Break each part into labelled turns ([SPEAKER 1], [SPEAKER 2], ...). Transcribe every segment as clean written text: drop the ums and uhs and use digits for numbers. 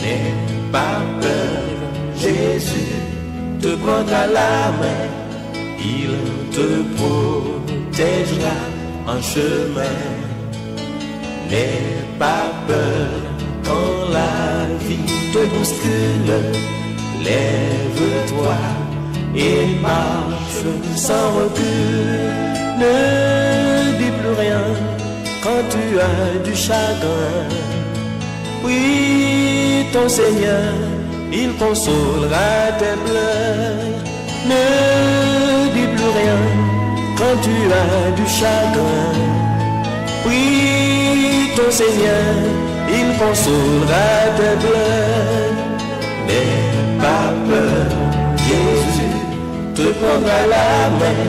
[SPEAKER 1] N'aie pas peur, Jésus te prendra la main, il te protégera en chemin. N'aie pas peur quand la vie te bouscule, lève-toi et marche sans recul. Ne dis plus rien quand tu as du chagrin. Oui, ton Seigneur, il consolera tes pleurs. Ne dis plus rien quand tu as du chagrin. Oui, ton Seigneur, il consolera tes pleurs. N'aie pas peur, Jésus te prendra la main,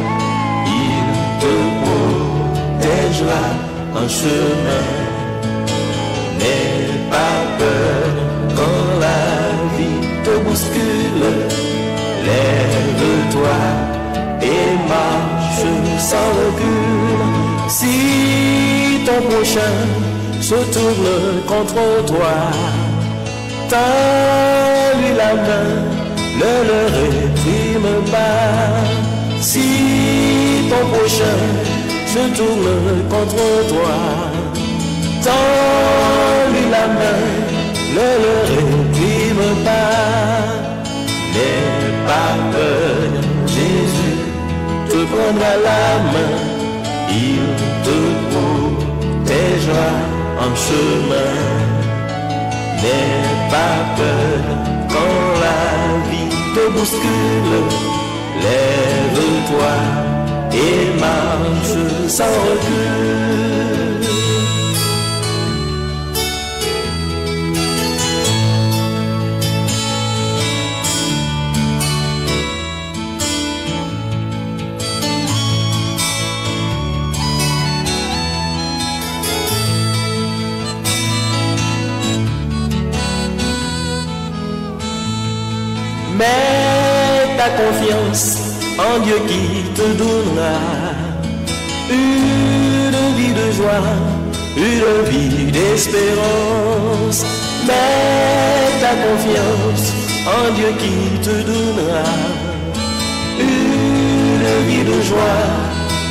[SPEAKER 1] il te protégera en chemin. N'aie pas peur quand la vie te bouscule, lève-toi et marche sans recul. Si ton prochain se tourne contre toi, tends-lui la main, ne le réprime pas. Si ton prochain se tourne contre toi, tends-lui la main, ne le réprime pas. N'aie pas peur, Jésus te prendra la main, il te protégera en chemin. N'aie pas peur quand la vie te bouscule, lève-toi et marche sans recul. Mets ta confiance en Dieu qui te donnera une vie de joie, une vie d'espérance. Mets ta confiance en Dieu qui te donnera une vie de joie,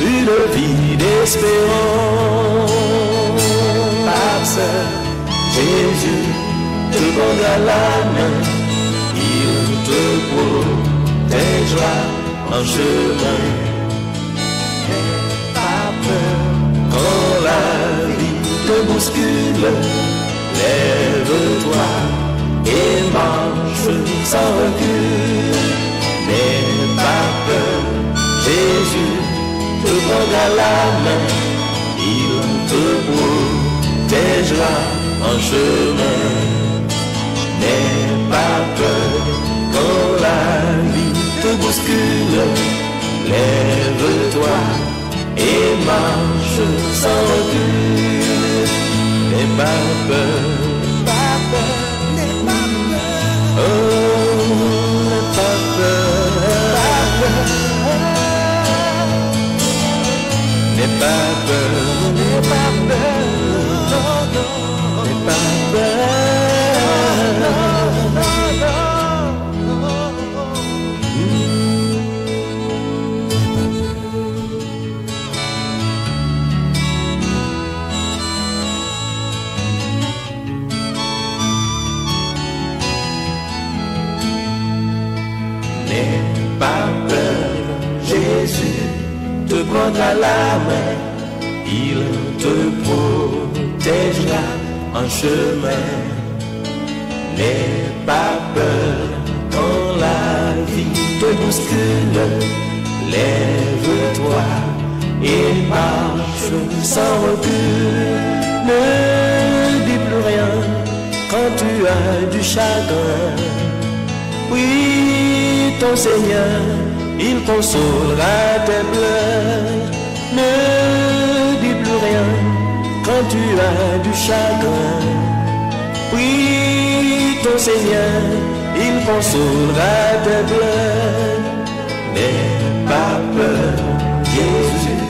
[SPEAKER 1] une vie d'espérance. Parce que Jésus te prendra la main, il te protégera en chemin. N'aie pas peur quand la vie te bouscule, lève-toi et marche sans recul. N'aie pas peur, Jésus te prendra la main, il te protégera en chemin. N'aie pas peur quand la vie te bouscule, lève-toi et marche sans recul. N'aie pas peur, pas peur, n'aie pas peur, oh, n'aie pas peur, n'aie pas peur, n'aie pas peur, non, non, n'aie pas peur. N'aie pas peur, Jésus te prendra la main, il te protégera en chemin. N'aie pas peur quand la vie te bouscule, lève-toi et marche sans recul. Ne dis plus rien quand tu as du chagrin. Oui, ton Seigneur, il consolera tes pleurs. Ne dis plus rien quand tu as du chagrin. Oui, ton Seigneur, il consolera tes pleurs. N'aie pas peur, Jésus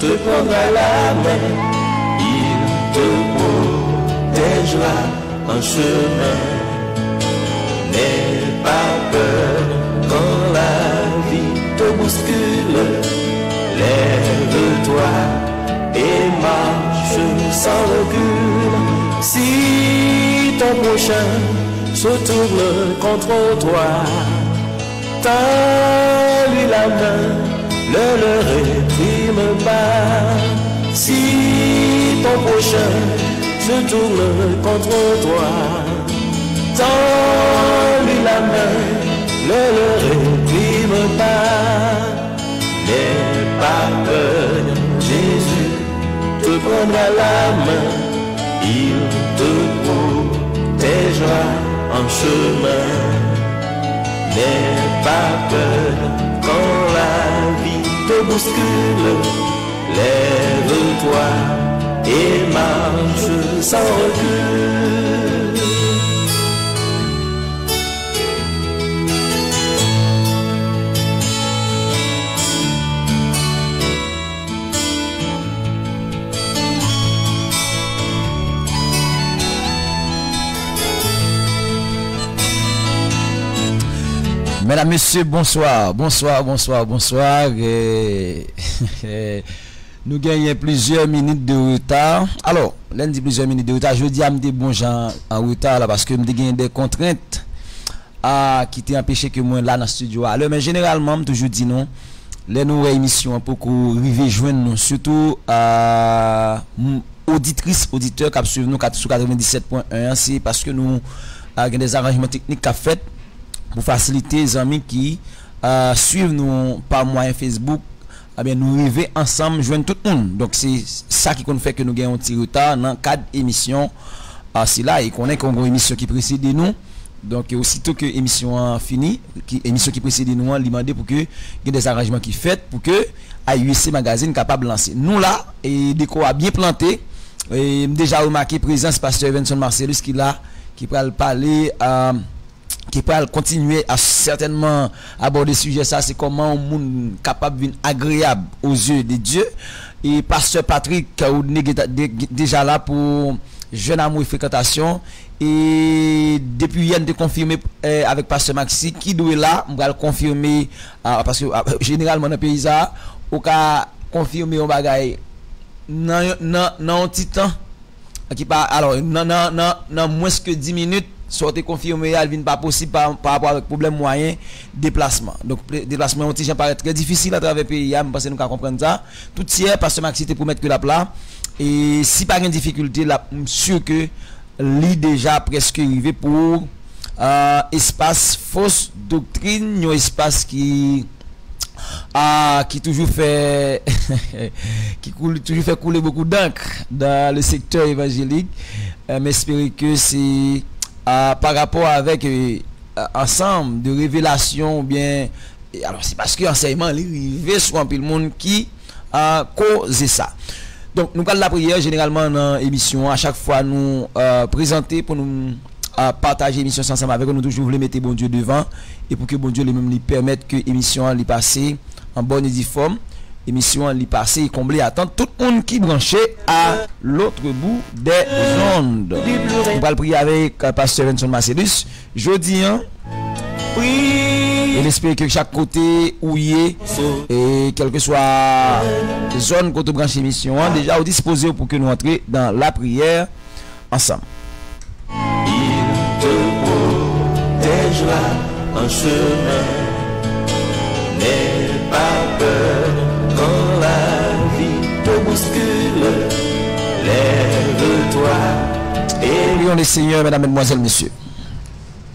[SPEAKER 1] te prendra la main, il te protégera en chemin. N'aie pas peur quand la vie te bouscule. Lève-toi et marche sans recul. Si ton prochain se tourne contre toi, tends-lui la main, ne le réprime pas. Si ton prochain se tourne contre toi, tends-lui la main, ne le réprime pas. N'aie pas peur, Jésus te prendra la main, il te protégera en chemin. N'aie pas peur quand la vie te bouscule. Lève-toi et marche sans recul.
[SPEAKER 2] Mesdames, Messieurs, bonsoir. Nous gagnons plusieurs minutes de retard. Alors, lundi plusieurs minutes de retard. Je dis à me dire bon gens en retard là parce que me gagne des contraintes qui t'ont empêché que moi là dans le studio. Alors, mais généralement, je toujours dis non. Les nouvelles émissions pour qu'on arrive joindre nous, surtout auditrices, auditeurs qui suivent nous sur 97.1, c'est parce que nous avons des arrangements techniques qu'a fait pour faciliter les amis qui suivent nous par moyen Facebook. Eh bien, nous arrivons ensemble, joindre tout le monde. Donc, c'est ça qui fait que nous gagnons un petit retard dans 4 émissions. C'est là, et qu'on est une émission qui précède nous. Donc, aussitôt que l'émission finie, l'émission qui précède nous, on demande pour que il y ait des arrangements qui fait pour que AUC Magazine capable de lancer. Nous là, et déco a bien planté. Et déjà remarqué présence pasteur Vincent Marcellus qui là, qui peut parler. Qui peut continuer à certainement aborder ce sujet, ça c'est comment un monde capable d'être agréable aux yeux de Dieu. Et pasteur Patrick déjà là pour jeune amour et fréquentation. Et depuis hier, on a confirmé avec pasteur Maxi qui doit là, on va le confirmer parce que généralement dans le pays on va confirmer un bagage dans un petit temps qui pas alors dans moins que 10 minutes. Soit confirmé, elle vient pas possible par rapport avec problème moyen déplacement. Donc déplacement on déjà paraît très difficile à travers le pays, parce que nous comprendre ça. Tout hier parce que Maxi te promet que la plat et si pas une difficulté là, sûr que lui déjà presque arrivé pour espace fausse doctrine, un espace qui toujours fait toujours fait couler beaucoup d'encre dans le secteur évangélique, mais espérer que c'est par rapport avec ensemble de révélations ou bien alors c'est parce que enseignement arrivé sur un peu le monde qui a causé ça. Donc nous parlons de la prière généralement dans l'émission à chaque fois nous présenter pour nous partager l'émission ensemble avec nous toujours voulons mettre bon Dieu devant et pour que bon Dieu lui permette que l'émission lui passe en bonne et due forme. Émission li passé et comblé attend tout le monde qui branché à l'autre bout des ondes. On va le prier avec pasteur Vincent Marcellus jeudi et l'esprit que chaque côté où y est et quelle que soit zone côté branché émission déjà au disposé pour que nous entrions dans la prière ensemble.
[SPEAKER 1] Il te protégera en chemin, n'aie pas peur quand la vie te bouscule. Lève-toi et
[SPEAKER 2] prions les seigneurs, mesdames, mesdemoiselles, messieurs.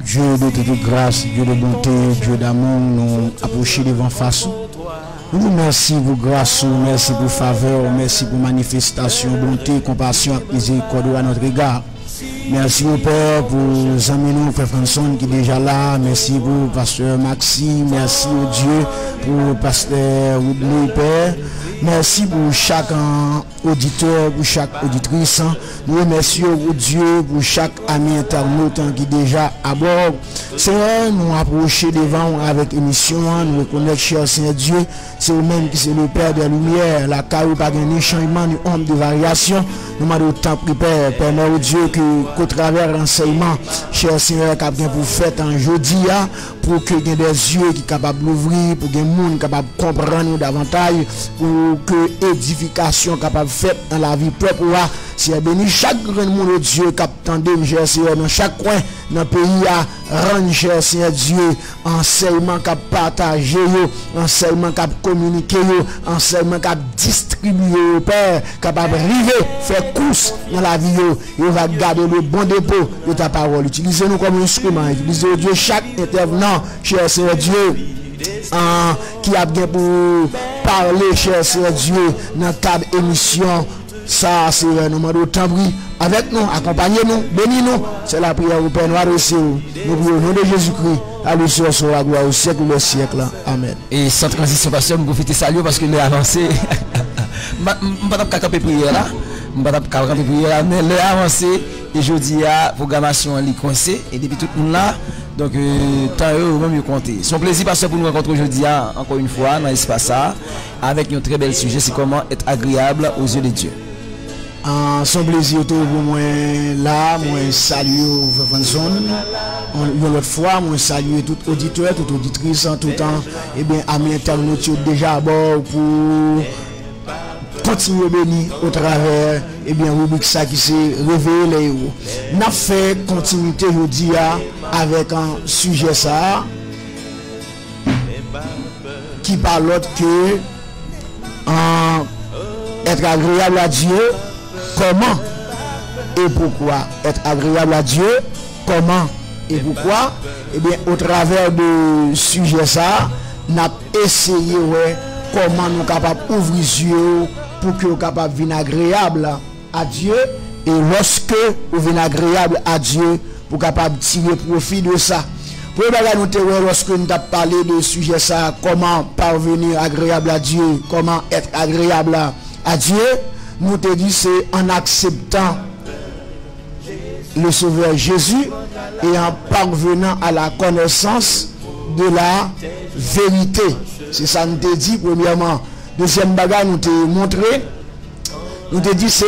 [SPEAKER 3] Dieu de toute grâce, Dieu de bonté, Dieu d'amour, nous approchons devant face. Nous vous remercions pour grâce, merci pour faveur, merci pour manifestation, bonté, compassion, miséricorde à notre égard. Merci au Père pour les amis, nous, Frère François qui est déjà là. Merci pour Pasteur Maxi. Merci au Dieu pour Pasteur Woodley, Père. Merci pour chaque auditeur, pour chaque auditrice. Nous remercions au Dieu pour chaque ami internaute qui est déjà à bord. Seigneur, nous approcher devant avec émission. Nous reconnaître, cher Seigneur Dieu, c'est vous-même qui c'est le Père des Lumières, la carrière pas un changement, ni homme de variation. Nous demandons autant de Père, mon Dieu, qu'au travers l'enseignement, cher Seigneur, qu'a bien pour faire en jeudi, pour que y ait des yeux qui sont capables d'ouvrir, pour que les gens capables de comprendre davantage, pour que l'édification capable de faire dans la vie propre. C'est béni chaque grand monde, Dieu, qui attendait, cher Seigneur, dans chaque coin, dans le pays, rendre, cher Seigneur Dieu, enseignement qui partager, enseignement qui communiquer, enseignement qui distribuer, Père, capable de river, faire course dans la vie, il va garder le bon dépôt de ta parole. Utilisez-nous comme instrument, utilisez Dieu chaque intervenant, cher Seigneur Dieu, qui a bien pour parler, cher Seigneur Dieu, dans le cadre d'émission. Ça, c'est nous demandons autant avec nous, accompagnez-nous, bénis-nous. C'est la prière au Père Noir aussi. Nous prions au nom de Jésus-Christ. Allez sur la gloire au siècle des siècles. Amen.
[SPEAKER 2] Et sans transition, pasteur, je profite de saluer parce que l'heure avancé. Je ne vais pas camper prière là. Je ne vais pas camper prière là. Mais l'heure avancé. Et je dis à la programmation est coincée. Et depuis tout le monde là. Donc, tant eux, même mieux compter. C'est un plaisir, pasteur, pour nous rencontrer aujourd'hui, encore une fois, dans l'espace avec un très bel sujet. C'est comment être agréable aux yeux de Dieu.
[SPEAKER 3] Son plaisir pour moi là, moi saluer Vanson. Une autre fois, moi saluer tout auditeur, toute auditrice en tout temps. Et bien, à mes internautes déjà à bord pour continuer béni au travers, et bien, rubrique ça qui s'est révélé. N'a fait continuité aujourd'hui avec un sujet ça qui parle autre que être agréable à Dieu. Comment et pourquoi être agréable à Dieu? Comment et pourquoi? Eh bien, au travers de sujet ça, nous avons essayé comment nous sommes capables d'ouvrir les yeux pour que nous soyons capables de venir agréable à Dieu. Et lorsque nous venons agréable à Dieu, pour capable de tirer profit de ça. Pour nous, lorsque nous avons parlé de sujet ça, comment parvenir agréable à Dieu, comment être agréable à Dieu, nous te dit c'est en acceptant le Sauveur Jésus et en parvenant à la connaissance de la vérité. C'est ça nous te dit premièrement. Deuxième bagage nous te montré, nous te dit c'est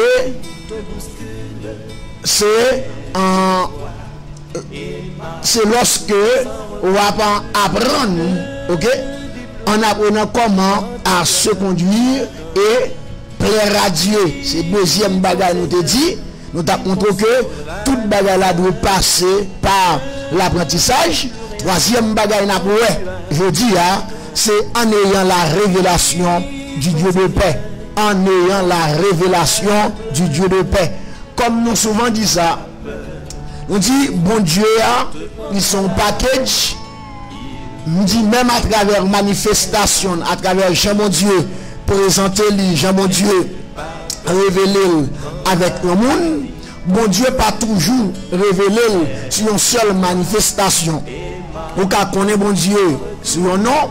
[SPEAKER 3] lorsque on va apprendre, ok, en apprenant comment à se conduire et plaire à Dieu. C'est deuxième bagage nous te dit. Nous t'avons montré que toute bagage là doit passer par l'apprentissage. Troisième bagage je dis c'est en ayant la révélation du Dieu de paix. En ayant la révélation du Dieu de paix. Comme nous souvent dit ça, on dit bon Dieu ils sont package. On dit même à travers manifestation, à travers Jean mon Dieu présenter lui, Jean mon Dieu révéler avec le monde, bon Dieu pas toujours révélé sur une seule manifestation. Ou qu'à connaître bon Dieu sur un nom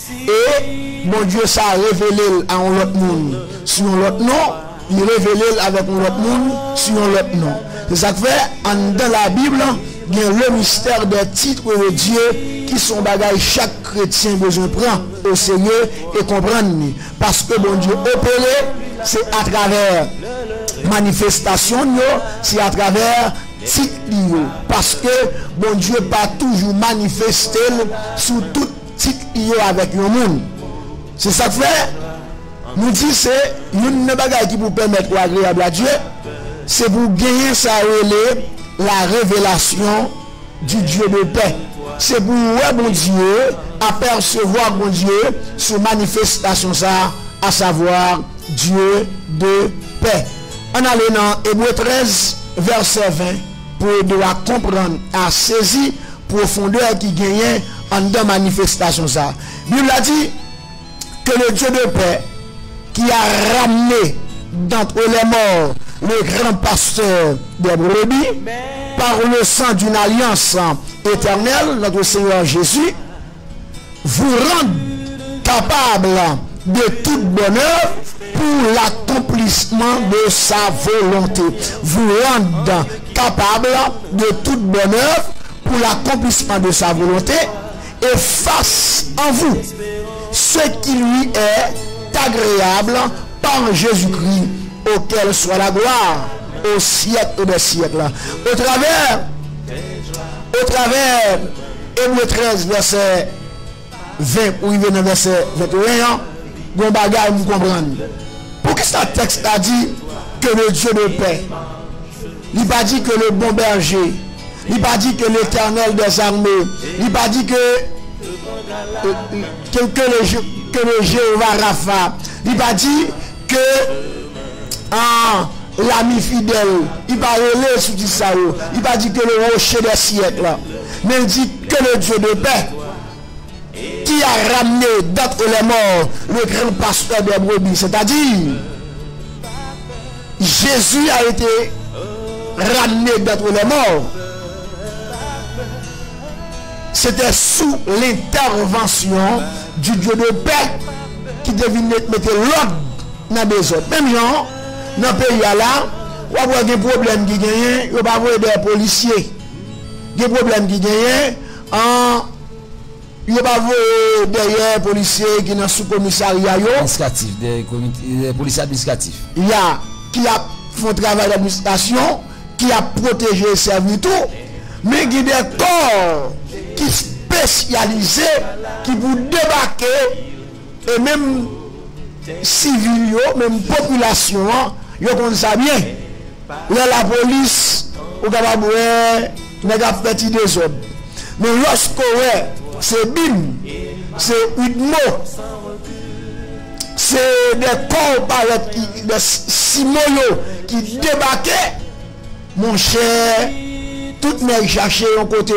[SPEAKER 3] et bon Dieu ça révélé à un autre monde sur un autre nom, il révélé avec un autre monde sur un autre nom. C'est ça que fait dans la Bible, il y a le mystère des titres de Dieu qui sont bagages chaque chrétien besoin prendre au Seigneur et comprendre. Parce que bon Dieu opéré, c'est à travers manifestation, c'est à travers titre. Parce que bon Dieu pas toujours manifesté sous tout titre avec le monde. C'est ça que fait. Nous dit c'est une bagaille qui vous permet d'être agréable à Dieu. C'est pour gagner ça la révélation du Dieu de paix. C'est pour bon Dieu apercevoir bon Dieu sous manifestation ça, à savoir Dieu de paix. On allait dans Hébreux 13 verset 20 pour devoir comprendre à saisir profondeur qui gagne en dans manifestation ça. Bible a dit que le Dieu de paix qui a ramené d'entre les morts le grand pasteur des brebis par le sang d'une alliance éternelle, notre Seigneur Jésus, vous rend capable de toute bonheur pour l'accomplissement de sa volonté. Vous rend capable de toute bonheur pour l'accomplissement de sa volonté. et fasse en vous ce qui lui est agréable par Jésus-Christ, auquel soit la gloire au siècle des siècles. Au travers Hébreux 13 verset 20 ou il vient dans verset 21, bon bagage vous comprendre. Pour que ce texte a dit que le Dieu de paix, il n'a pas dit que le bon berger, il n'a pas dit que l'Éternel des armées, il n'a pas dit que le Jéhovah Rapha, il n'a pas dit que l'ami fidèle, il n'a pas relé sous ça, il n'a pas dit que le rocher des siècles, mais il dit que le Dieu de paix, qui a ramené d'entre les morts le grand pasteur des brebis, c'est-à-dire Jésus a été ramené d'entre les morts. C'était sous l'intervention du Dieu de paix qui devait mettre l'ordre dans des autres. Même gens, dans le pays là, on va avoir des problèmes qui gagnent, on va avoir des policiers. Des problèmes qui gagnent, il va avoir derrière policiers qui sont sous commissariat.
[SPEAKER 2] Administratif, des policiers administratifs.
[SPEAKER 3] Il y a qui a fait travail d'administration, qui a protégé et servi tout, mais il y a des corps qui spécialisés, qui vous débarquer, et même civils, même population, ils connaissent ça bien. Là, la police, vous avez fait des hommes. Mais lorsque c'est bim, c'est une mot, c'est des corps de simoyo qui débarquaient, mon cher, tout le monde cherchait un côté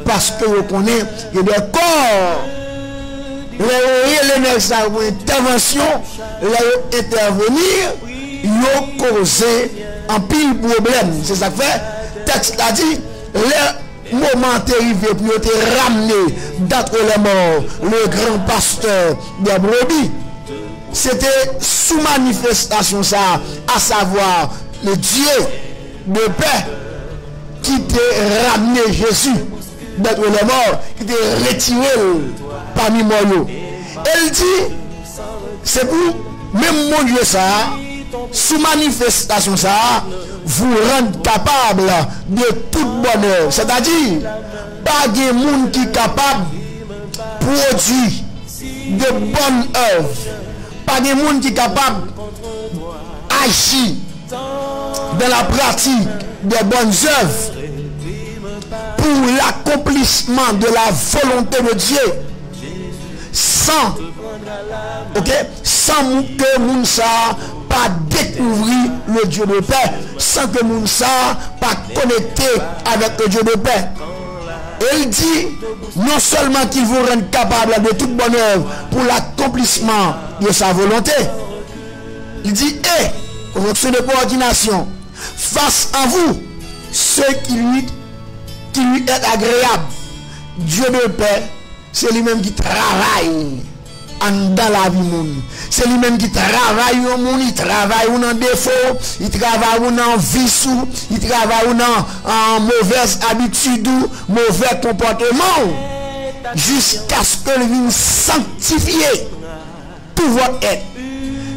[SPEAKER 3] parce que vous connaissez, il y a des corps. Les intervention, les intervenir, ils ont causé un pile problème. C'est ça que fait, le texte a dit, le moment arrivé pour être ramené d'entre les morts, le grand pasteur des brebis. C'était sous manifestation ça, à savoir le Dieu de paix qui t'a ramené Jésus d'entre les morts, qui t'a retiré parmi moi. Elle dit, c'est pour même mon Dieu ça, sous manifestation ça, vous rendre capable de tout bonheur. C'est-à-dire, pas de monde qui est capable de produire de bonnes œuvres. Pas de monde qui est capable d'agir dans la pratique des bonnes œuvres pour l'accomplissement de la volonté de Dieu sans que Mounsa pas découvrir le Dieu de paix, sans que Mounsa pas connecté avec le Dieu de paix. Il dit non seulement qu'il vous rend capable de toute bonne œuvre pour l'accomplissement de sa volonté, il dit correction de coordination, face à vous ce qui lui est agréable. Dieu de paix, c'est lui-même qui travaille dans la vie monde. C'est lui-même qui travaille au monde, il travaille dans défaut, il travaille dans vice, il travaille dans mauvaise habitude, mauvais comportement, jusqu'à ce que lui sanctifie tout votre être.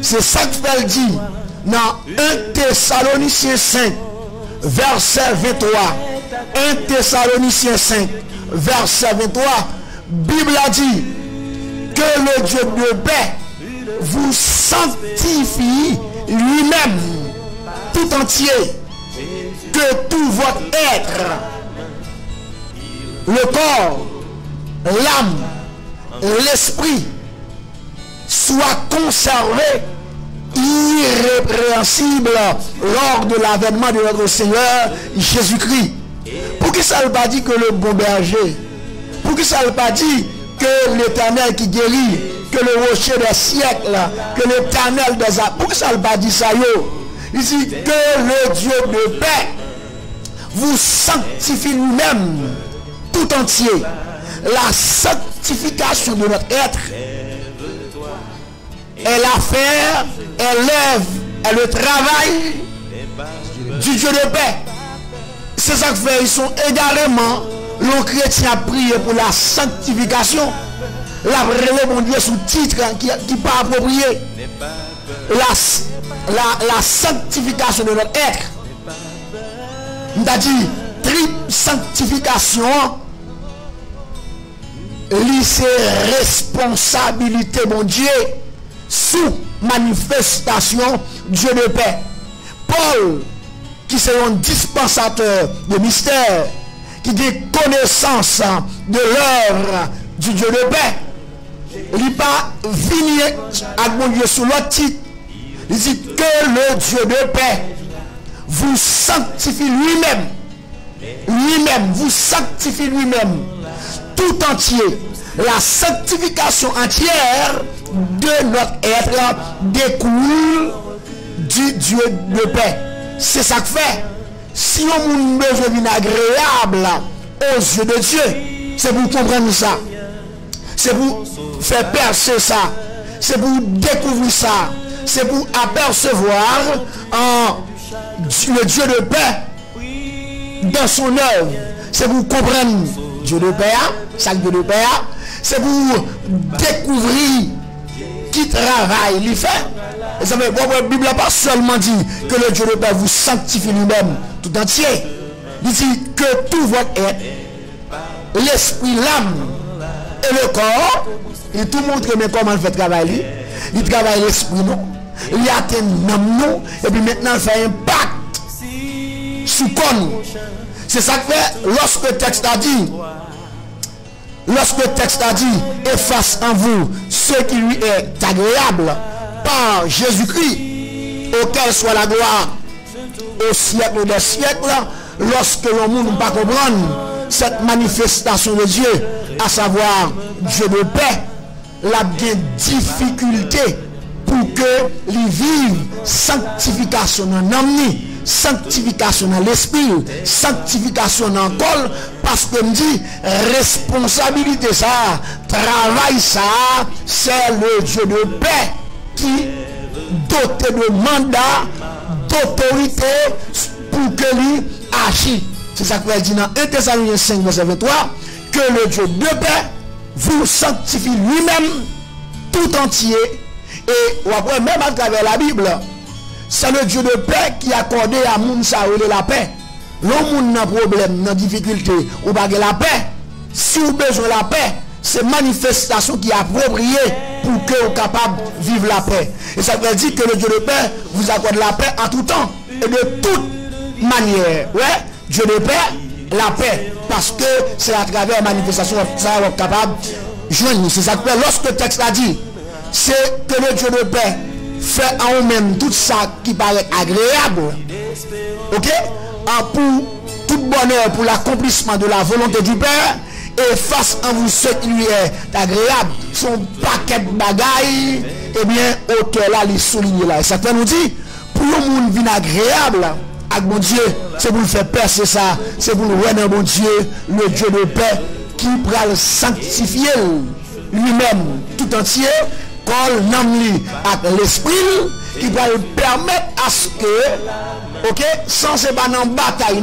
[SPEAKER 3] C'est ça que elle dit dans 1 Thessaloniciens 5, verset 23. 1 Thessaloniciens 5, verset 23. Bible a dit que le Dieu de paix vous sanctifie lui-même tout entier, que tout votre être, le corps, l'âme, l'esprit soit conservé irrépréhensible lors de l'avènement de notre Seigneur Jésus-Christ. Pour qui ça ne pas dit que le bon berger, pour qui ça ne pas dit que l'Éternel qui guérit, que le rocher des siècles, que l'Éternel des âmes, pour qui ça ne pas dit ça yo? Il dit que le Dieu de paix vous sanctifie lui-même tout entier. La sanctification de notre être est l'affaire, est l'œuvre, est le travail du Dieu de paix. C'est ça que fait, ils sont également le chrétien a prié pour la sanctification, la relève mon Dieu sous titre qui pas approprié. La sanctification de notre être. On a dit triple sanctification. C'est responsabilité mon Dieu sous manifestation Dieu de paix. Paul, qui est un dispensateur de mystère, qui a connaissance de l'œuvre du Dieu de paix, il n'est pas venu à mon Dieu sous l'autre titre. Il dit que le Dieu de paix vous sanctifie lui-même. Lui-même, vous sanctifie lui-même. Tout entier. La sanctification entière de notre être découle du Dieu de paix. C'est ça que fait. Si on a besoin agréable aux yeux de Dieu, c'est pour comprendre ça. C'est pour faire percer ça. C'est pour découvrir ça. C'est pour apercevoir le Dieu de paix dans son œuvre. C'est pour comprendre Dieu de paix, ça Dieu de paix, c'est pour découvrir qui travaille, il fait. Et ça veut dire que la Bible n'a pas seulement dit que le Dieu de paix vous sanctifie lui-même tout entier. Il dit que tout votre être, l'esprit, l'âme et le corps, il tout montre comment il fait travailler. Il travaille l'esprit, non. Il atteint l'âme, non. Et puis maintenant, il fait un pacte sous con. C'est ça que fait lorsque le texte a dit, efface en vous ce qui lui est agréable par Jésus-Christ, auquel soit la gloire au siècle des siècles, lorsque le monde ne peut pas comprendre cette manifestation de Dieu, à savoir Dieu de paix, la difficulté pour que les vive sanctification dans l'âme, sanctification dans l'esprit, sanctification dans le corps, parce que me dit responsabilité ça, travail ça, c'est le Dieu de paix qui doté de mandat, d'autorité pour que lui agisse. C'est ça que veut dire dans 1 Thessaloniciens 5 verset 23 que le Dieu de paix vous sanctifie lui-même tout entier. Et après même à travers la Bible, c'est le Dieu de paix qui a accordé à Mounsa la paix. L'homme n'a problème, n'a difficulté, ou pas la paix. Si vous avez besoin de la paix, c'est manifestation qui est appropriée pour que vous soyez capable de vivre la paix. Et ça veut dire que le Dieu de paix vous accorde la paix en tout temps et de toute manière. Ouais, Dieu de paix, la paix. Parce que c'est à travers la manifestation que vous êtes capable de joindre. C'est ça que lorsque le texte a dit, c'est que le Dieu de paix fait en vous-même tout ça qui paraît agréable. Ok? Pour tout bonheur, pour l'accomplissement de la volonté du Père, et face à vous ce qui lui est agréable, son paquet de bagailles, eh bien, auteur là, il souligne là. Et ça nous dit, pour le monde vient agréable, avec mon Dieu, c'est pour le faire percer ça, c'est pour le rendre mon Dieu, le Dieu de paix, qui pourra le sanctifier lui-même tout entier, comme l'âme avec l'esprit, qui va le permettre à ce que, ok, sans se battre en bataille,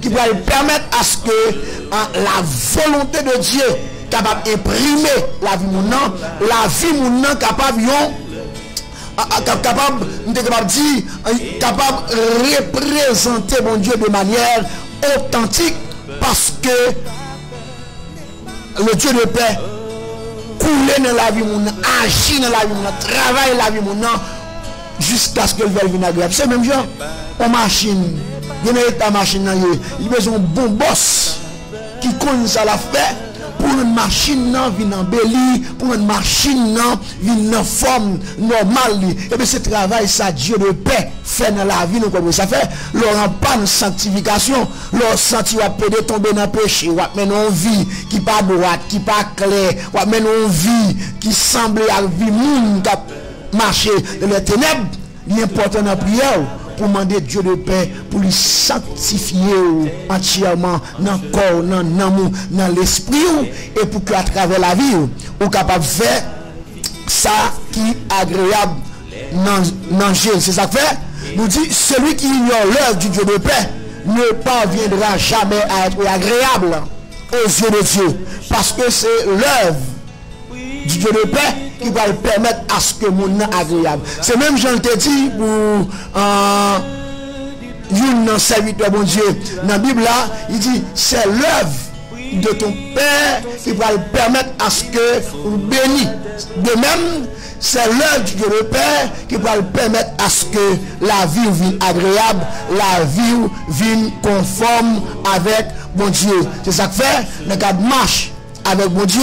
[SPEAKER 3] qui va le permettre à ce que la volonté de Dieu capable d'imprimer la vie mon nom, la vie mon nom capable de représenter mon Dieu de manière authentique, parce que le Dieu de paix couler dans la vie mon nom, agir dans la vie mon nom, travailler la vie mon nom, jusqu'à ce que le verre vienne agréable. C'est même genre, en machine, il y a ta machine, il y a besoin d'un bon boss qui connaît ça la fait. Pour une machine vienne en belli, pour une machine vienne en forme normale. Et bien ce travail, ça, Dieu de paix, fait dans la vie, nous comme ça fait. Leur en pas de sanctification, leur senti va péder tomber dans le péché, ou maintenant une vie qui pas droite, qui pas claire, ou maintenant une vie qui semble à la vie monde qui marcher dans les ténèbres. L'important dans la prière, pour demander Dieu de paix, pour lui sanctifier entièrement dans le corps, dans l'amour, dans l'esprit, et pour qu'à travers la vie, on est capable de faire ça qui est agréable dans Jésus. C'est ça que fait. Nous dit, celui qui ignore l'œuvre du Dieu de paix ne parviendra jamais à être agréable aux yeux de Dieu. Parce que c'est l'œuvre du Dieu de paix qui va le permettre à ce que mon nom agréable. C'est même Jean te dit pour un serviteur bon Dieu. Dans la Bible là, il dit c'est l'œuvre de ton Père qui va le permettre à ce que vous bénisse. De même, c'est l'œuvre du Dieu le Père qui va le permettre à ce que la vie vienne agréable, la vie vienne conforme avec bon Dieu. C'est ça que fait, le cas de marche avec bon Dieu,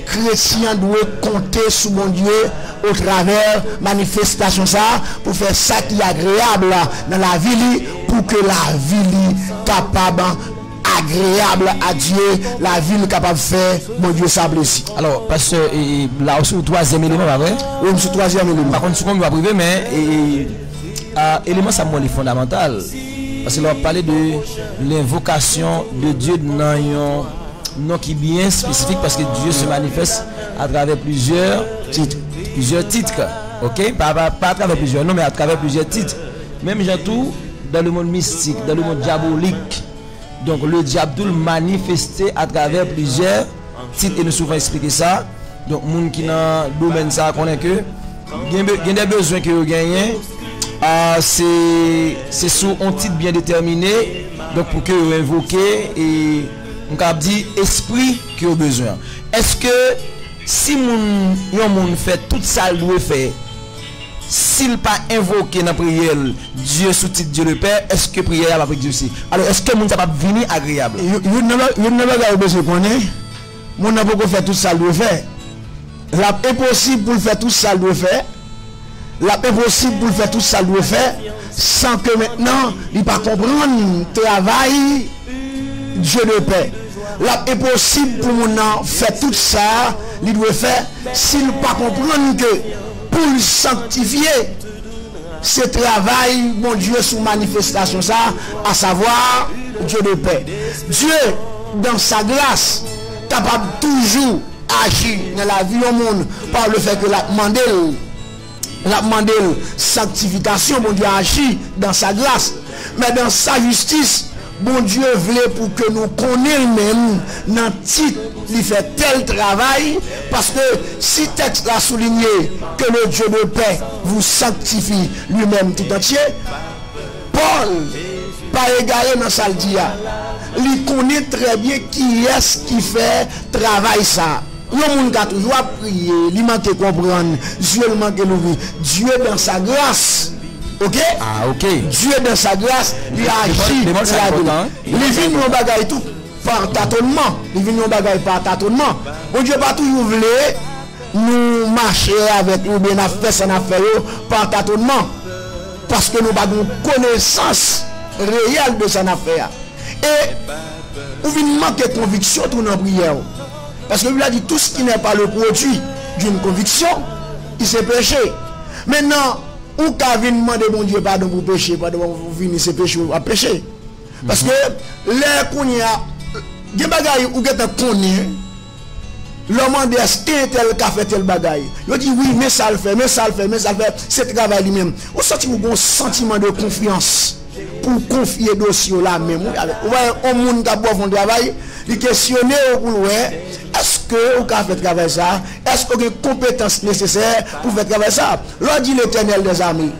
[SPEAKER 3] chrétien doit compter sur bon Dieu au travers manifestation ça pour faire ça qui est agréable dans la vie pour que la vie capable agréable à Dieu, la vie capable de faire mon Dieu ça plaisir.
[SPEAKER 2] Alors parce que là aussi le troisième élément pas vrai?
[SPEAKER 3] Oui, monsieur troisième élément.
[SPEAKER 2] Par contre, ce qu'on va priver mais élément ça moi est fondamental parce que là on parlait de l'invocation de Dieu dans un nom qui est bien spécifique parce que Dieu se manifeste à travers plusieurs titres. OK? Pas à travers plusieurs noms mais à travers plusieurs titres. Même tout dans le monde mystique, dans le monde diabolique. Donc le diable tout manifesté à travers plusieurs titres et nous souvent expliquer ça. Donc monde qui dans domaine ça connaît que il y a des besoins que vous gagnez c'est sous un titre bien déterminé donc pour que vous invoquez et on a dit esprit que vous besoin. Est-ce que si yon moun fait tout ça il doit faire s'il pas invoqué dans la prière Dieu sous titre Dieu le Père, est-ce que prière va avec Dieu aussi? Alors est-ce que moun ça va venir agréable?
[SPEAKER 3] Vous n'avez pas besoin de connaître. Moun n'a pas fait tout ça il doit faire. La impossible pour faire tout ça il doit faire. La impossible pour faire tout ça il doit faire sans que maintenant il pas comprendre travail Dieu de paix. La impossible pour mon faire tout ça, il doit faire s'il pas comprendre que pour le sanctifier ce travail, mon Dieu, sous manifestation ça, à savoir Dieu de paix. Dieu, dans sa grâce, capable toujours agir dans la vie au monde par le fait que la demandé sanctification, mon Dieu agit dans sa grâce, mais dans sa justice. Bon Dieu voulait pour que nous connaissions même dans le titre, il fait tel travail, parce que si texte a souligné que le Dieu de paix vous sanctifie lui-même tout entier, Paul, pas égaré dans sa dia, il connaît très bien qui est-ce qui fait travail ça. Le monde a toujours prié, il manque comprendre, Dieu manque l'ouvrir. Dieu dans sa grâce. OK?
[SPEAKER 2] Ah, OK.
[SPEAKER 3] Dieu dans sa grâce, il agit. Il vient nous bagaille tout par tâtonnement. Il vient nous bagaille par tâtonnement. Bon Dieu pas toujours voulu nous marcher avec nous bien faire son affaire par tâtonnement. Parce que nous avons connaissance réelle de son affaire. Et nous venons manquer de conviction tout dans la prière. Parce que lui a dit tout ce qui n'est pas le produit d'une conviction, il s'est péché. Maintenant, ou qu'à venir demander mon Dieu pardon pour pécher, pardon pour venir se pécher ou à pécher. Parce que les qu'on y a des bagailles ou que tu connais, l'homme dit est-ce qu'un tel qu'a fait tel bagaille. Il dit oui, mais ça le fait, mais ça le fait, mais ça le fait, c'est travail lui-même. Vous sentez un sentiment de confiance pour confier dossier là même. Ouais, on monde qui a bon travail, il questionner pour ouais. Est-ce que vous avez fait travail ça? Est-ce que vous avez des compétences nécessaires pour faire travail ça? L'on dit l'Éternel des armées,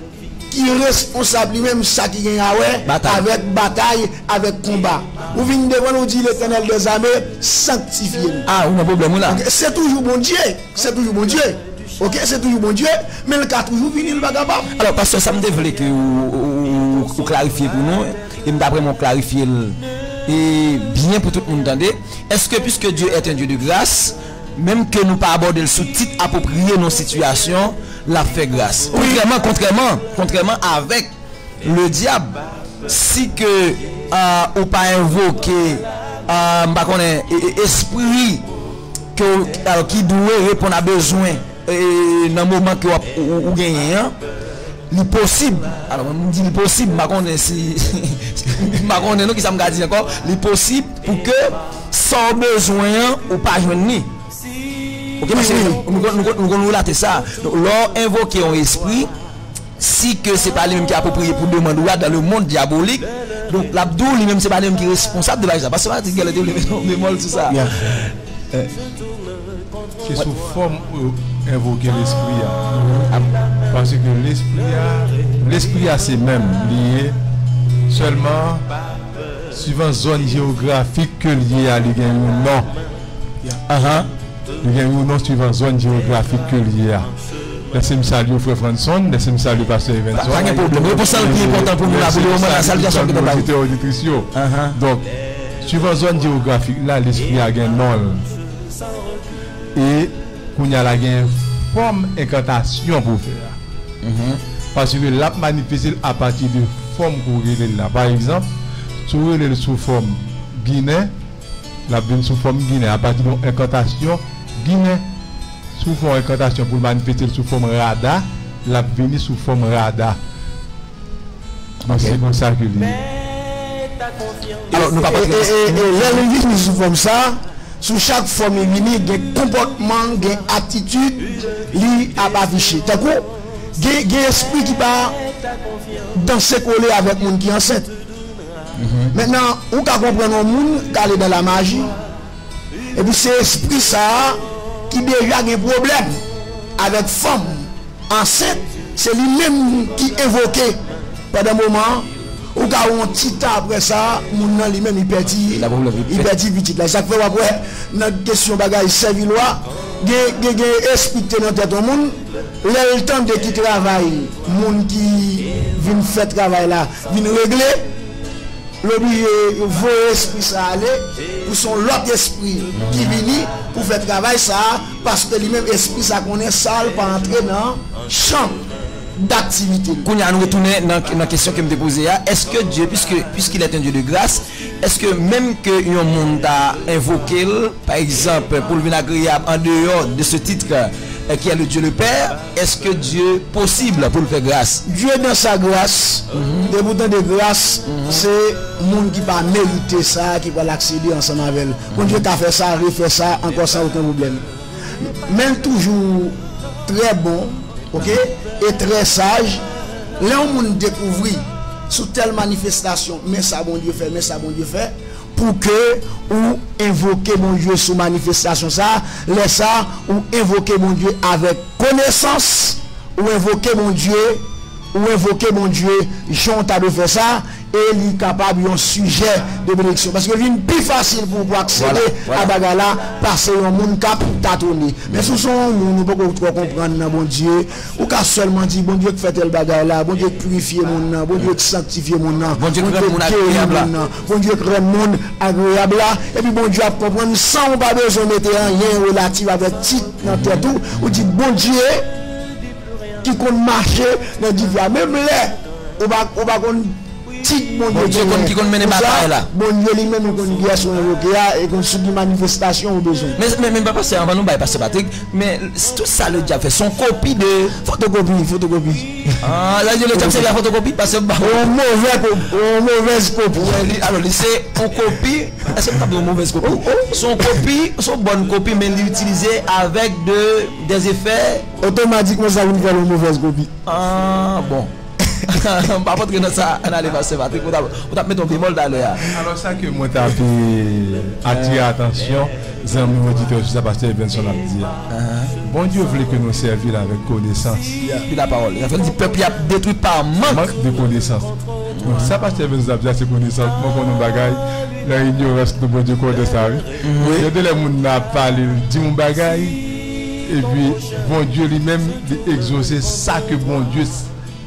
[SPEAKER 3] qui est responsable lui-même ça qui gagne avec bataille, avec combat. Vous venez devant nous dire l'Éternel des armées, sanctifiez-nous.
[SPEAKER 2] Ah, on a un problème là.
[SPEAKER 3] C'est toujours bon Dieu. C'est toujours bon Dieu. Ok, c'est toujours bon Dieu. Mais le cas toujours venu le bagabab.
[SPEAKER 2] Alors, parce que ça me développe que vous clarifiez pour nous, et d'après mon clarifier et bien pour tout le monde entendre. Est-ce que puisque Dieu est un Dieu de grâce, même que nous pas aborder le sous-titre approprié nos situations, la fait grâce. Oui. Contrairement avec le diable, si que ou pas invoquer esprit qui doit répondre à besoin dans le moment que vous gagnez. L'impossible, alors on dit l'impossible, nous qui ça me dit encore, l'impossible pour que sans besoin ou pas joindre ni. OK, parce que nous relater ça. Donc là invoquer un esprit si que c'est pas lui même qui a approprié pour demander dans le monde diabolique, Donc l'abdou lui-même c'est pas lui qui est responsable de ça parce que c'est pas qu'il a bémol tout ça.
[SPEAKER 4] C'est sous forme invoquer l'esprit. Parce que l'esprit a ses mêmes liés seulement suivant zone géographique que lié à l'égard ou non. L'égard ou non suivant zone géographique que lié à. Laissez-moi saluer frère François, laissez-moi saluer pasteur Evenson.
[SPEAKER 2] Pas de problème. Pour ça le plus important pour nous là, pour le moment la salutation que tu as.
[SPEAKER 4] Donc suivant zone géographique là l'esprit a gain non. Et qu'on y a la gain forme incantation pour faire. Parce que la manifesté à partir de forme qu'on relève là. Par exemple, sous forme Guinée, la vient sous forme Guinée à partir d'une incantation Guinée sous forme incantation pour manifester sous forme radar, la venir sous forme radar. Donc c'est comme ça que
[SPEAKER 3] alors nous pas et là sous forme ça. Sous chaque forme il y a des comportements, des attitudes li a affiché. T'as quoi? Des esprit qui va danser collé avec monde qui enceinte. Maintenant, on peut comprendre un monde qui est dans la magie. Et puis c'est esprit ça qui déjà a un problème avec femme enceinte, c'est lui-même qui évoqué pendant un moment. Ou quand on petit après ça, mon nan lui-même il perdit vite là. Ça fait après notre question bagaille servilois, gè esprit dans tête au monde, le temps de qui travaille, monde qui vient faire travail là, vient régler le vos esprit ça aller pour son l'autre esprit qui vient pour faire travail ça parce que lui-même esprit ça connaît salle pour entrer dans champ d'activité.
[SPEAKER 2] Quand nous retournons dans la question que me posée, est-ce que Dieu, puisqu'il est un Dieu de grâce, est-ce que même que un monde a invoqué, par exemple, pour le venir agréable en dehors de ce titre qui est le Dieu le Père, est-ce que Dieu possible pour le faire grâce?
[SPEAKER 3] Dieu dans sa grâce, et pourtant de grâce, c'est le monde qui va mériter ça, qui va l'accéder ensemble avec elle. Quand Dieu t'a fait ça, refait ça, encore sans aucun problème. Même toujours très bon. Ok, et très sage, là on découvre sous telle manifestation, mais ça bon Dieu fait, pour que ou invoquer mon Dieu sous manifestation ça, laisse ça ou invoquer mon Dieu avec connaissance, ou invoquer mon Dieu, Jean t'a de faire ça, et il est capable d'un sujet de bénédiction. Parce que c'est plus facile pour accéder à Bagala parce que le monde cap tâtonner. Mais sous son nous ne pouvons pas comprendre bon Dieu. Ou qu'à seulement dire bon Dieu qui fait tel bagala, bon Dieu qui purifie mon nom, bon Dieu qui sanctifie mon nom,
[SPEAKER 2] bon Dieu qui rend mon agréable,
[SPEAKER 3] bon Dieu qui rend mon agréable. Et puis bon Dieu a comprendre sans pas besoin de mettre rien relatif avec titre dans tête ou dit bon Dieu qui compte marcher dans divers même là on va bon Dieu
[SPEAKER 2] qui compte mener bataille là
[SPEAKER 3] bon Dieu lui-même qu'on guerre sur et qu'on subit manifestation au besoin
[SPEAKER 2] mais papa c'est on va nous bailler passer Patrick mais tout ça le diable fait son copie de photocopie ah là le diable c'est la photocopie parce que mauvaise copie alors c'est on copie est-ce que pas de mauvaise copie son bonne copie mais l'utiliser avec des effets
[SPEAKER 3] automatiquement ça vous faire une mauvaise copie
[SPEAKER 2] ah bon par contre que ça on allait passer Patrick on t'a mettre un bémol dans l'air
[SPEAKER 4] alors ça que moi t'as attirer attention amis auditeurs juste parce que Evenson a dit bon Dieu voulait que nous servir avec connaissance
[SPEAKER 2] puis la parole il fait du peuple a détruit par manque
[SPEAKER 4] de connaissance donc ça parce que Evenson a dit c'est connaissance moi qu'on nous bagaille la ignorance de bon Dieu connaît ça il y a des gens n'a parlé dit mon bagaille et puis bon Dieu lui-même exaucer ça que bon Dieu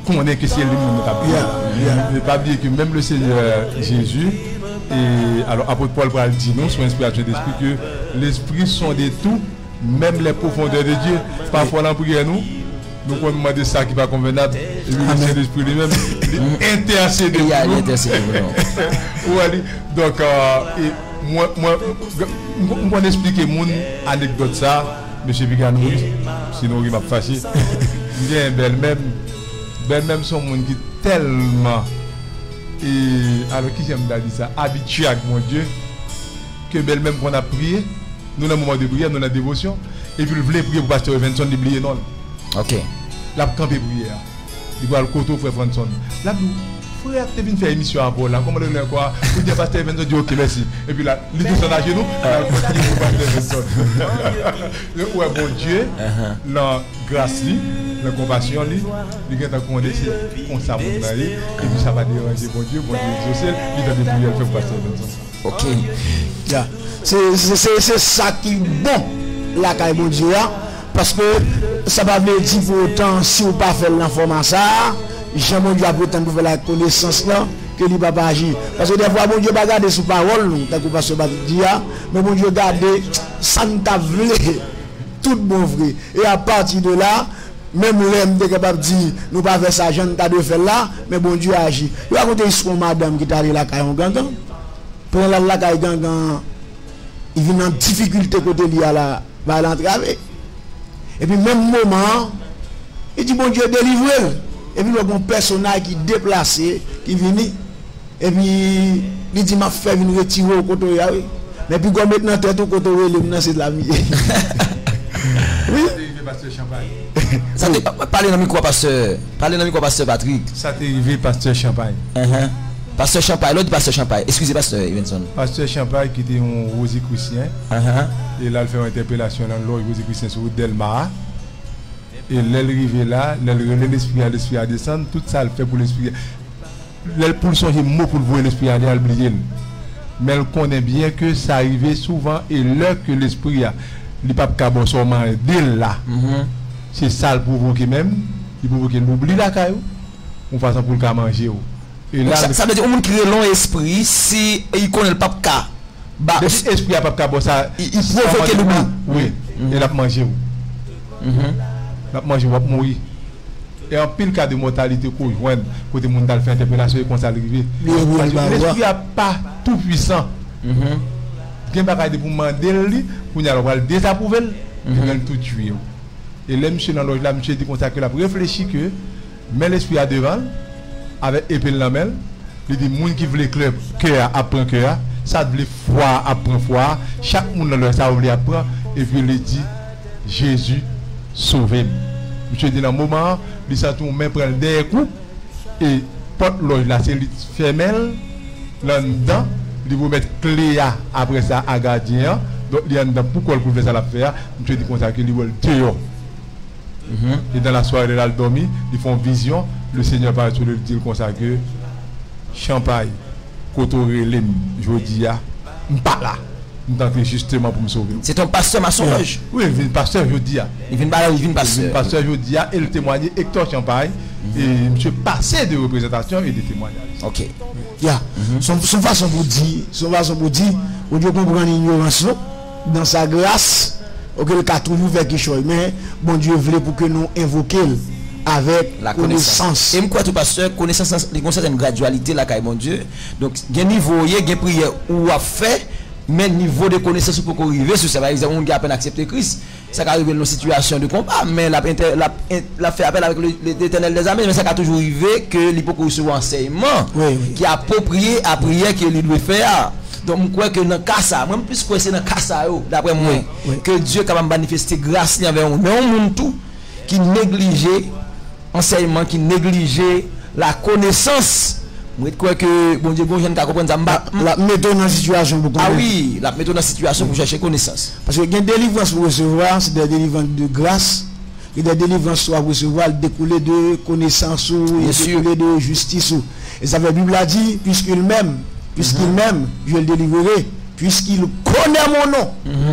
[SPEAKER 4] connaît que c'est lui-même ne pas oublier que même le Seigneur Jésus et alors apôtre Paul va dire non sur inspiration d'esprit que l'esprit sont des tout même les profondeurs de Dieu parfois dans prière nous on demande ça qui va convenable et le Saint-Esprit lui-même intercède donc moi expliquer mon anecdote ça monsieur Biganou sinon il m'a fâché bien belle-même son monde qui tellement et alors qui j'aime dire ça habitué avec mon Dieu que belle-même qu'on a prié nous dans le moment de prière nous dans la dévotion et puis le voulait prier pour pasteur Evenson d'oublier non
[SPEAKER 2] OK
[SPEAKER 4] la campé prière il va le coteau frère François là frère, tu viens faire émission à bord là, comment on est quoi? Ou bien pasteur Vincent dit ok merci. Et puis là, il descend à genoux, ouais bon Dieu, la grâce la compassion il vient commandé c'est comme ça mon et puis ça va déranger bon Dieu exaucer, il va débrouiller faire pasteur Vincent.
[SPEAKER 2] OK.
[SPEAKER 3] Yeah. C'est ça qui est bon la caille bon Dieu parce que ça va veut dire pour autant si vous pas faire l'information ça Jean bon Dieu a pourtant pour faire la connaissance là que il va pas agir parce que des fois bon Dieu pas garder sous parole nous tant que pasteur dit mais bon Dieu garder ça ne t'a voulu tout bon vrai et à partir de là même l'homme est capable de dire nous pas faire ça Jean t'a de faire là mais bon Dieu agit il va raconter histoire madame qui est allée la caille en gangan pour la caille gangan il vient en difficulté côté lié à la va l'entraver et puis même moment il dit bon Dieu délivre et puis le bon personnage qui déplacé qui vient et puis il dit m'a fait venir retirer au côté mais puis comme maintenant tête au côté le c'est de la vie oui
[SPEAKER 4] pasteur Champagne
[SPEAKER 2] ça te parler dans micro pasteur Patrick
[SPEAKER 4] ça t'est arrivé pasteur Champagne
[SPEAKER 2] pasteur Champagne l'autre pasteur Champagne excusez pasteur Evenson
[SPEAKER 4] pasteur Champagne qui était un Rosicrucien et là il fait une interpellation dans l'autre Rosicrucien sur Delmar et l'arrivée là l'esprit à descendre tout ça le fait pour l'esprit pour changer mot pour voir l'esprit à oublier mais elle connaît bien que ça arrivait souvent et l'heure que l'esprit a il pas cabon seulement dès là c'est ça le provoquer même il provoque l'oubli la caillou on façon pour le manger et là
[SPEAKER 2] ça veut dire on crée long esprit si il connaît le pape ka bah
[SPEAKER 4] esprit a pas cabon ça
[SPEAKER 2] il provoque l'oubli
[SPEAKER 4] oui et l'a manger l'a manger va mourir et en pile cas de mortalité qu'on joindre côté monde dans faire interpellation et comme ça arriver l'esprit a pas tout puissant gen bagay de pour demander lui pour y aller désapprouver il va tout tuer et là monsieur dans loge là monsieur dit comme ça que la réfléchir que mais l'esprit à devant avec épée dans main il dit monde qui veut club cœur apprend cœur ça veut foi apprend foi chaque monde dans leur ça veut apprendre et puis il dit Jésus sauver monsieur dit dans moment il ça tout même prend des coups et porte loge là c'est fermel là dedans il vous mettre clé après ça à gardien donc il y a pourquoi il faire ça la faire je dis comme ça que il veut dehors et dans la soirée là il dormi ils font vision le Seigneur parle sur le dire comme ça que Champagne Cotorelem jodi a pas là d'entrer justement pour me sauver
[SPEAKER 2] c'est ton pasteur maçonge
[SPEAKER 4] oui il vient pasteur jodi a
[SPEAKER 2] il vient
[SPEAKER 4] pasteur jodi a et le témoigner Hector Champagne et monsieur passé de représentation et de témoignage
[SPEAKER 2] OK
[SPEAKER 3] yeah. Son façon pour dire on Dieu comprend l'ignorance dans sa grâce auquel le cas toujours fait quelque chose mais bon Dieu voulait pour que nous invoquions avec la connaissance
[SPEAKER 2] et quoi tout pasteur connaissance les concerne une gradualité là caille mon Dieu donc il y a niveau il y a prière ou a fait mais niveau de connaissance pour arriver sur ça par exemple on a à peine accepté Christ ça va arriver dans une situation de combat mais la fait appel avec l'Éternel des armées mais ça va toujours arriver que il peut recevoir enseignement qui est approprié à prière qu'il doit faire donc je crois que dans cas ça même plus que c'est dans cas ça d'après moi que Dieu capable manifester grâce envers nous mais on monde tout qui négligeait enseignement qui négligeait la connaissance moi je crois que bon Dieu bon jeune ta comprendre ça
[SPEAKER 3] la mettre dans situation pour
[SPEAKER 2] ah oui la mettre dans situation pour chercher connaissance
[SPEAKER 3] parce que il y a des délivrances pour recevoir c'est des délivrances de grâce et des délivrances pour recevoir découler de connaissance ou découler de justice et ça veut Bible a dit puisqu'il m'aime je le délivrerai puisqu'il connaît mon nom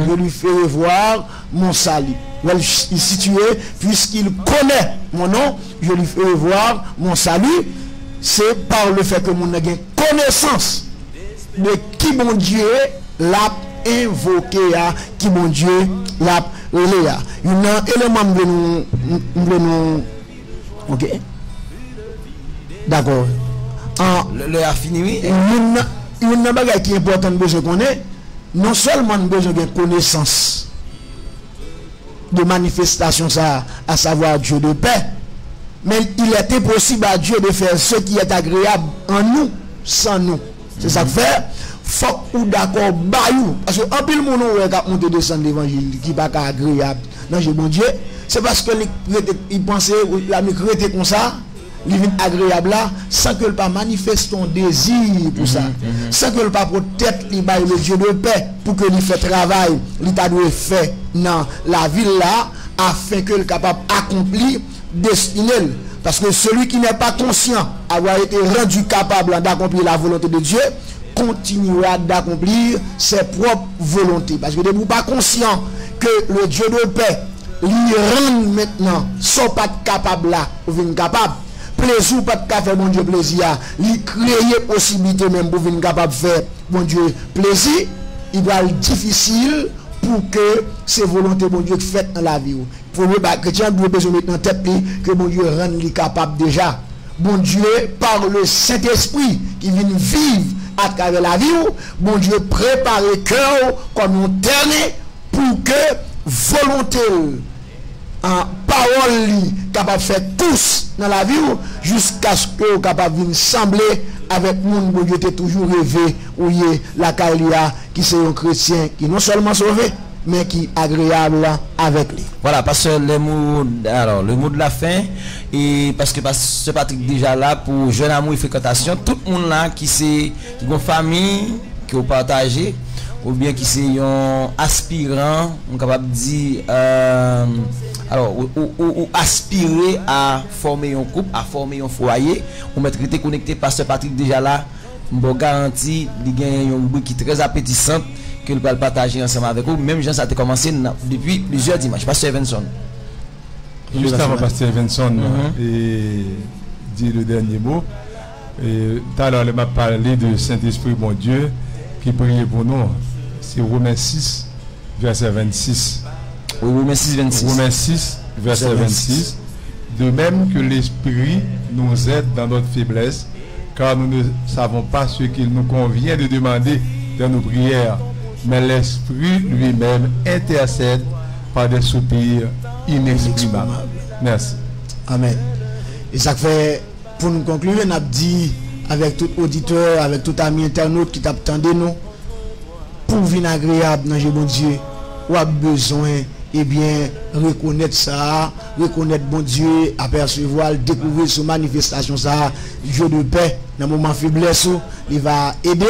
[SPEAKER 3] je lui ferai voir mon salut il est situé puisqu'il connaît mon nom je lui ferai voir mon salut c'est par le fait que mon a connaissance de qui mon Dieu l'a invoqué qui mon Dieu l'a relé il y a un élément de nous OK d'accord
[SPEAKER 2] le a fini oui
[SPEAKER 3] il y a un bagage qui est important besoin connaître non seulement besoin de connaissance de manifestation ça à savoir Dieu de paix mais il était possible à Dieu de faire ce qui est agréable en nous sans nous c'est ça que fait faut ou d'accord bayou parce que en pile mon on monter descendre l'évangile qui pas agréable non j'ai bon Dieu c'est parce que il pensait la micrete comme ça il vient agréable là, sans que le pas manifeste son désir pour ça. Sans que le pas peut-être il baille le Dieu de paix pour que il fait travail, il t'a doit faire dans la ville là, afin que le capable accomplir destinée. Parce que celui qui n'est pas conscient avoir été rendu capable d'accomplir la volonté de Dieu, continuera d'accomplir ses propres volontés. Parce que de vous pas conscient que le Dieu de paix lui rend maintenant, sont pas capable là, ou venir capable. Plaisir pas de faire mon Dieu plaisir, lui créer possibilité même pour venir capable faire mon Dieu plaisir, il va être difficile pour que ces volontés mon Dieu faites dans la vie. Premier chrétien doit besoin mettre dans tête que mon Dieu rend lui capable déjà. Bon Dieu par le Saint-Esprit qui vient vivre à travers la vie, bon Dieu prépare le cœur comme un terrain pour que volonté en parole capable de faire tous dans la vie jusqu'à ce que capable de sembler avec monde bon Dieu toujours rêvé ou la Calia qui c'est un chrétien qui non seulement sauvé mais qui est agréable avec lui.
[SPEAKER 2] Voilà, parce que le mot de la fin, et parce que Pasteur Patrick déjà là pour jeune amour et fréquentation, tout le monde là qui a une famille, qui a partagé, ou bien qui c'est un aspirant, on est capable de dire, ou aspirer à former un couple, à former un foyer, ou mettre été connecté Pasteur Patrick déjà là, je garantis, il y a un bruit qui est très appétissant, que nous allons partager ensemble avec vous. Même gens, ça a commencé depuis plusieurs dimanches. Pasteur Evenson.
[SPEAKER 4] Juste avant Pasteur Evenson, et dit le dernier mot. Tout à l'heure, il m'a parlé de Saint-Esprit, mon Dieu, qui prie pour nous. C'est Romains 6, verset 26.
[SPEAKER 2] Oui, Romains 6, 26.
[SPEAKER 4] Romains 6, verset 26. De même que l'Esprit nous aide dans notre faiblesse, car nous ne savons pas ce qu'il nous convient de demander dans nos prières. Mais l'Esprit lui-même intercède par des soupirs inexprimables. Merci.
[SPEAKER 3] Amen. Et ça fait, pour nous conclure, on a dit avec tout auditeur, avec tout ami internaute qui t'attendait nous, pour venir agréable dans bon Dieu, ou a besoin, eh bien, reconnaître ça, reconnaître bon Dieu, apercevoir, découvrir sa manifestation, ça, Dieu de paix, dans le moment faiblesse, il va aider.